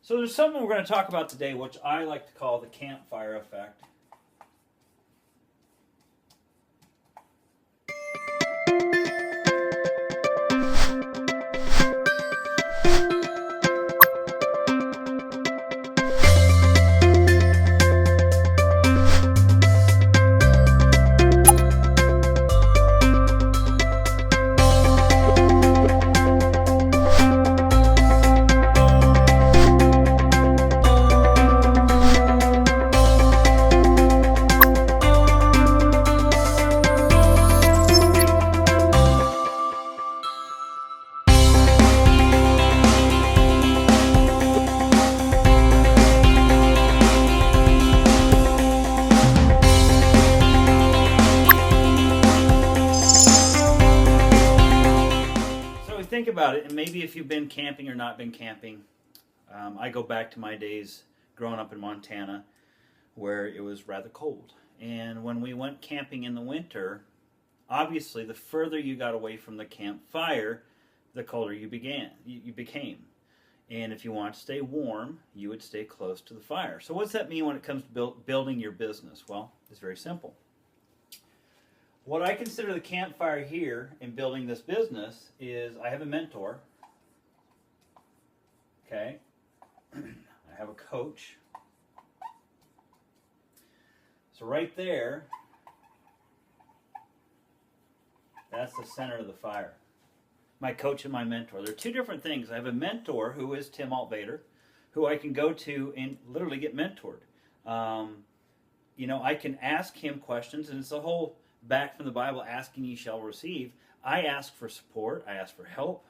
So there's something we're going to talk about today, which I like to call the campfire effect. Think about it, and maybe if you've been camping or not been camping, I go back to my days growing up in Montana where it was rather cold. And when we went camping in the winter, obviously the further you got away from the campfire, the colder you became. And if you want to stay warm, you would stay close to the fire. So what's that mean when it comes to building your business? Well, it's very simple. What I consider the campfire here in building this business is I have a mentor, okay? I have a coach. So right there, that's the center of the fire. My coach and my mentor. They're two different things. I have a mentor who is Tim Altvader, who I can go to and literally get mentored. I can ask him questions, and it's the whole back from the Bible, asking ye shall receive. I ask for support. I ask for help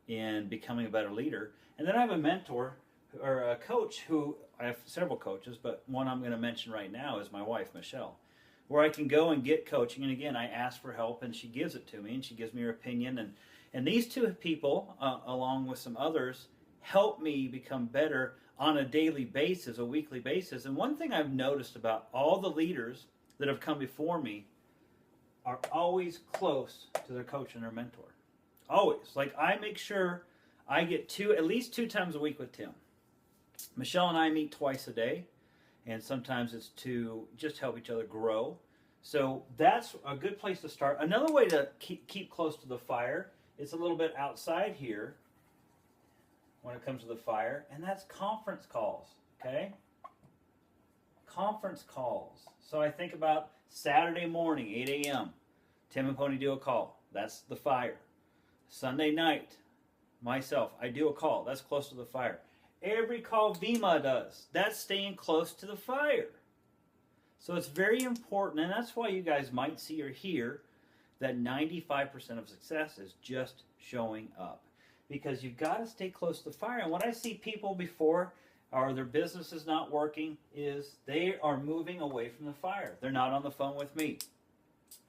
in becoming a better leader. And then I have a mentor or a coach who, I have several coaches, but one I'm going to mention right now is my wife, Michelle, where I can go and get coaching. And again, I ask for help and she gives it to me and she gives me her opinion. And these two people, along with some others, help me become better on a daily basis, a weekly basis. And one thing I've noticed about all the leaders that have come before me are always close to their coach and their mentor. Always. Like, I make sure I get at least 2 times a week with Tim. Michelle and I meet twice a day, and sometimes it's to just help each other grow. So that's a good place to start. Another way to keep close to the fire is a little bit outside here when it comes to the fire, and that's conference calls, okay? Conference calls. So I think about Saturday morning, 8 a.m., Tim and Pony do a call. That's the fire. Sunday night, myself, I do a call. That's close to the fire. Every call Vima does, that's staying close to the fire. So it's very important, and that's why you guys might see or hear that 95% of success is just showing up. Because you've got to stay close to the fire. And what I see people before, or their business is not working, is they are moving away from the fire. They're not on the phone with me.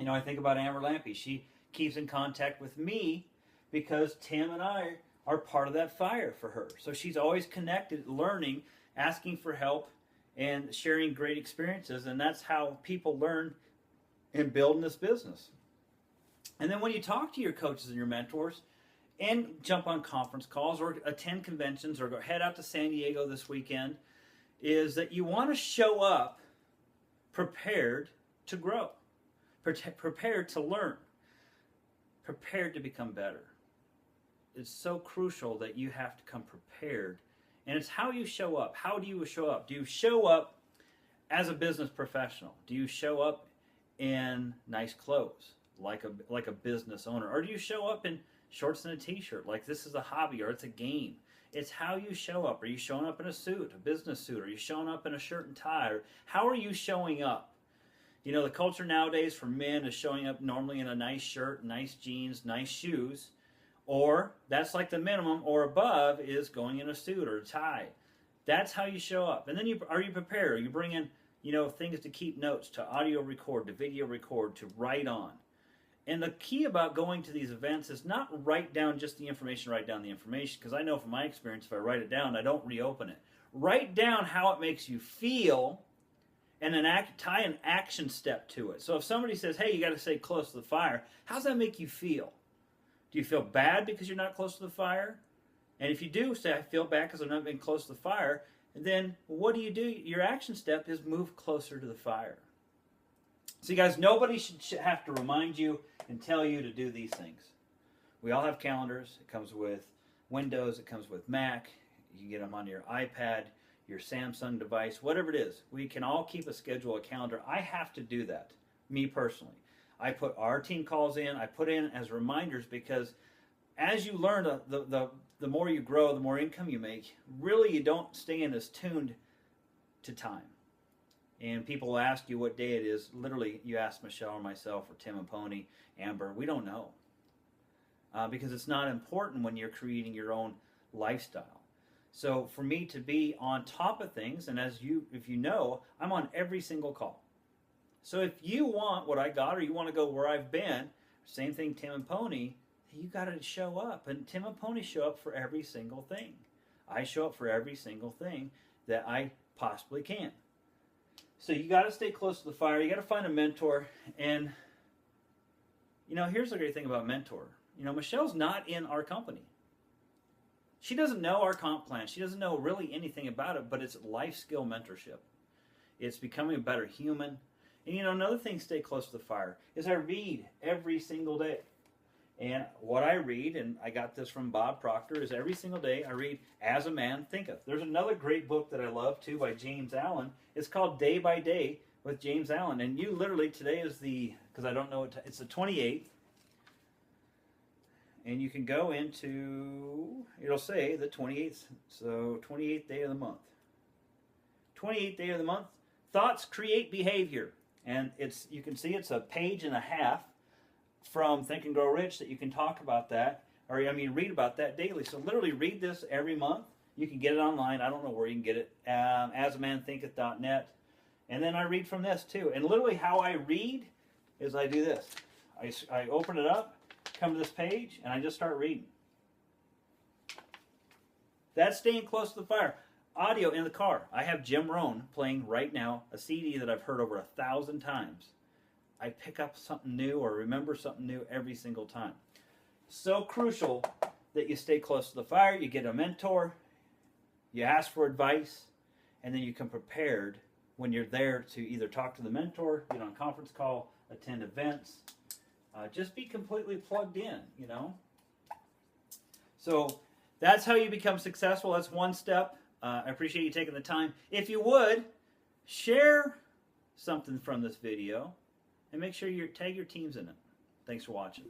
I think about Amber Lampy. She keeps in contact with me because Tim and I are part of that fire for her. So she's always connected, learning, asking for help, and sharing great experiences. And that's how people learn in building this business. And then when you talk to your coaches and your mentors, and jump on conference calls or attend conventions or head out to San Diego this weekend, is that you want to show up prepared to grow, prepared to learn, prepared to become better. It's so crucial that you have to come prepared. And it's how you show up. How do you show up? Do you show up as a business professional? Do you show up in nice clothes like a business owner? Or do you show up in shorts and a t-shirt like this is a hobby or it's a game? It's how you show up. Are you showing up in a suit, a business suit? Are you showing up in a shirt and tie? Or how are you showing up? The culture nowadays for men is showing up normally in a nice shirt, nice jeans, nice shoes, or that's like the minimum, or above is going in a suit or a tie. That's how you show up. And then are you prepared? Are you bringing things to keep notes, to audio record, to video record, to write on? And the key about going to these events is not write down just the information, because I know from my experience, if I write it down, I don't reopen it. Write down how it makes you feel and then tie an action step to it. So if somebody says, hey, you got to stay close to the fire, how does that make you feel? Do you feel bad because you're not close to the fire? And if you do say, I feel bad because I've not been close to the fire, then what do? Your action step is move closer to the fire. So you guys, nobody should have to remind you and tell you to do these things. We all have calendars. It comes with Windows. It comes with Mac. You can get them on your iPad, your Samsung device, whatever it is. We can all keep a schedule, a calendar. I have to do that, me personally. I put our team calls in. I put in as reminders because as you learn, the more you grow, the more income you make, really you don't stay in as tuned to time. And people will ask you what day it is. Literally, you ask Michelle or myself or Tim and Pony, Amber, we don't know. Because it's not important when you're creating your own lifestyle. So for me to be on top of things, and if you know, I'm on every single call. So if you want what I got or you want to go where I've been, same thing Tim and Pony, you got to show up. And Tim and Pony show up for every single thing. I show up for every single thing that I possibly can. So you got to stay close to the fire. You got to find a mentor. And, here's the great thing about mentor. Michelle's not in our company. She doesn't know our comp plan. She doesn't know really anything about it, but it's life skill mentorship. It's becoming a better human. And, another thing, stay close to the fire, is I read every single day. And what I read, and I got this from Bob Proctor, is every single day I read As a Man Thinketh. There's another great book that I love, too, by James Allen. It's called Day by Day with James Allen. And you literally, today is because I don't know, it's the 28th. And you can go into, it'll say the 28th, so 28th day of the month. 28th day of the month, thoughts create behavior. And you can see it's a page and a half from Think and Grow Rich that you can talk about that, read about that daily. So literally read this every month. You can get it online. I don't know where you can get it. Asamanthinketh.net. And then I read from this too. And literally how I read is I do this. I open it up, come to this page, and I just start reading. That's staying close to the fire. Audio in the car. I have Jim Rohn playing right now, a CD that I've heard over 1,000 times. I pick up something new or remember something new every single time. So crucial that you stay close to the fire, you get a mentor, you ask for advice, and then you come prepared when you're there to either talk to the mentor, get on a conference call, attend events. Just be completely plugged in, So that's how you become successful. That's one step. I appreciate you taking the time. If you would, share something from this video and make sure you tag your teams in it. Thanks for watching.